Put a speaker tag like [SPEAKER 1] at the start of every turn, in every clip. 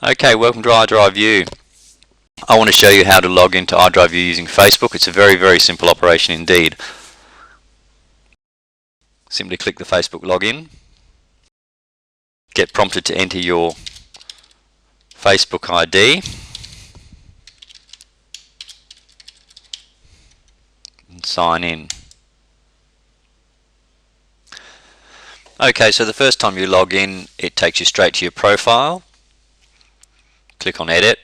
[SPEAKER 1] Okay, welcome to I-DriveU. I want to show you how to log into I-DriveU using Facebook. It's a very simple operation indeed. Simply click the Facebook login. Get prompted to enter your Facebook ID. And sign in. Okay, so the first time you log in, it takes you straight to your profile. Click on Edit.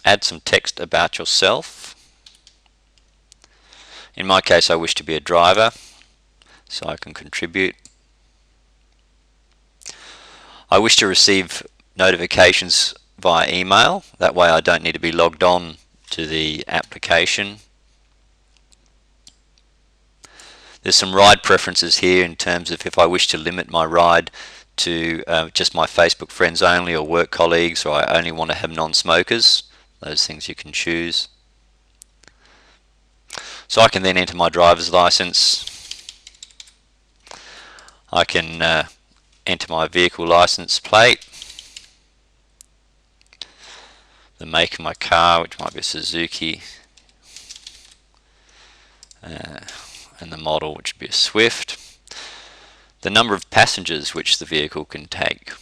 [SPEAKER 1] Add some text about yourself. In my case, I wish to be a driver, so I can contribute. I wish to receive notifications via email. That way I don't need to be logged on to the application. There's some ride preferences here in terms of if I wish to limit my ride to just my Facebook friends only, or work colleagues, or I only want to have non-smokers. Those things you can choose. So I can then enter my driver's license. I can enter my vehicle license plate, the make of my car, which might be a Suzuki, and the model, which would be a Swift, the number of passengers which the vehicle can take,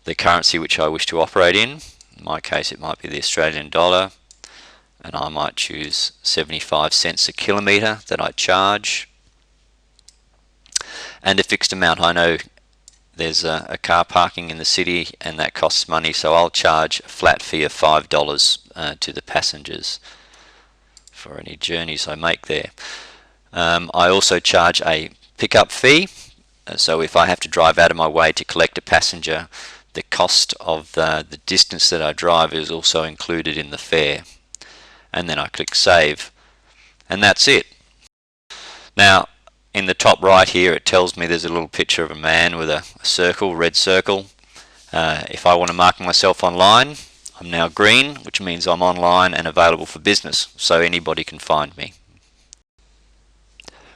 [SPEAKER 1] the currency which I wish to operate in my case it might be the Australian dollar, and I might choose 75 cents a kilometre that I charge, and a fixed amount. I know there's a car parking in the city and that costs money, so I'll charge a flat fee of $5 to the passengers for any journeys I make there. I also charge a pickup fee, so if I have to drive out of my way to collect a passenger, the cost of the distance that I drive is also included in the fare. And then I click Save, and that's it. Now in the top right here it tells me there's a little picture of a man with a circle, red circle. If I want to mark myself online, I'm now green, which means I'm online and available for business, so anybody can find me.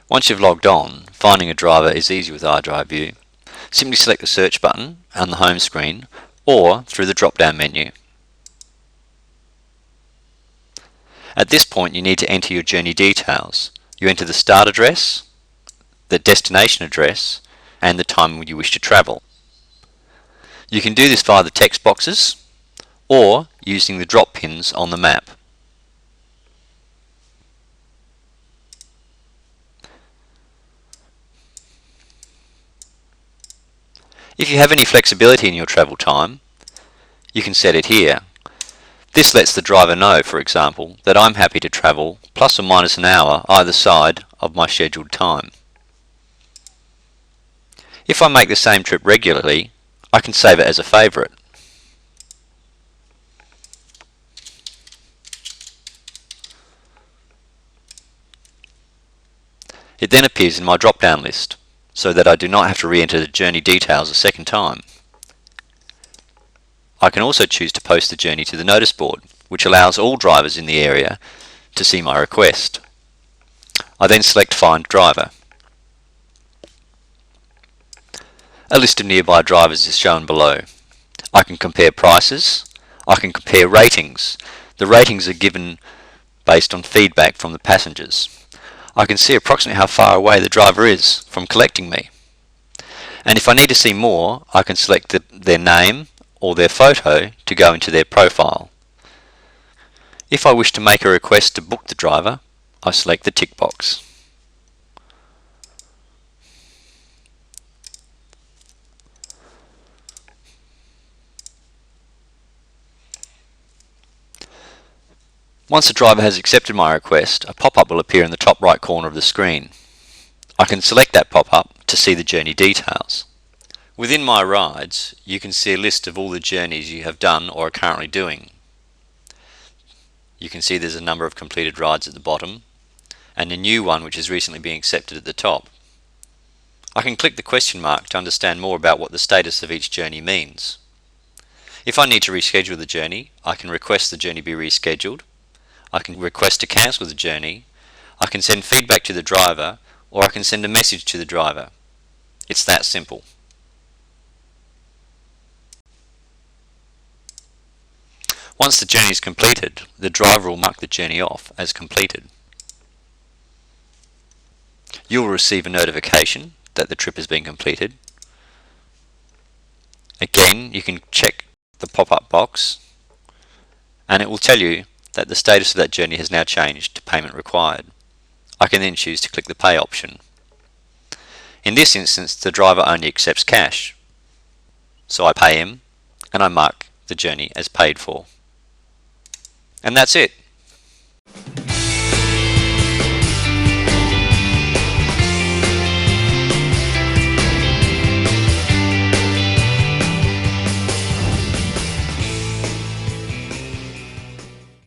[SPEAKER 1] Once you've logged on, finding a driver is easy with I-DriveU. Simply select the search button on the home screen or through the drop down menu. At this point you need to enter your journey details. You enter the start address, the destination address, and the time you wish to travel. You can do this via the text boxes or using the drop pins on the map. If you have any flexibility in your travel time, you can set it here. This lets the driver know, for example, that I'm happy to travel plus or minus an hour either side of my scheduled time. If I make the same trip regularly, I can save it as a favourite. It then appears in my drop-down list, so that I do not have to re-enter the journey details a second time. I can also choose to post the journey to the notice board, which allows all drivers in the area to see my request. I then select Find Driver. A list of nearby drivers is shown below. I can compare prices. I can compare ratings. The ratings are given based on feedback from the passengers. I can see approximately how far away the driver is from collecting me. And if I need to see more, I can select their name or their photo to go into their profile. If I wish to make a request to book the driver, I select the tick box. Once the driver has accepted my request, a pop-up will appear in the top right corner of the screen. I can select that pop-up to see the journey details. Within my rides, you can see a list of all the journeys you have done or are currently doing. You can see there's a number of completed rides at the bottom, and a new one which is recently being accepted at the top. I can click the question mark to understand more about what the status of each journey means. If I need to reschedule the journey, I can request the journey be rescheduled. I can request to cancel the journey, I can send feedback to the driver, or I can send a message to the driver. It's that simple. Once the journey is completed, the driver will mark the journey off as completed. You will receive a notification that the trip has been completed. Again, you can check the pop-up box and it will tell you that the status of that journey has now changed to payment required. I can then choose to click the pay option. In this instance, the driver only accepts cash, so I pay him and I mark the journey as paid for. And that's it.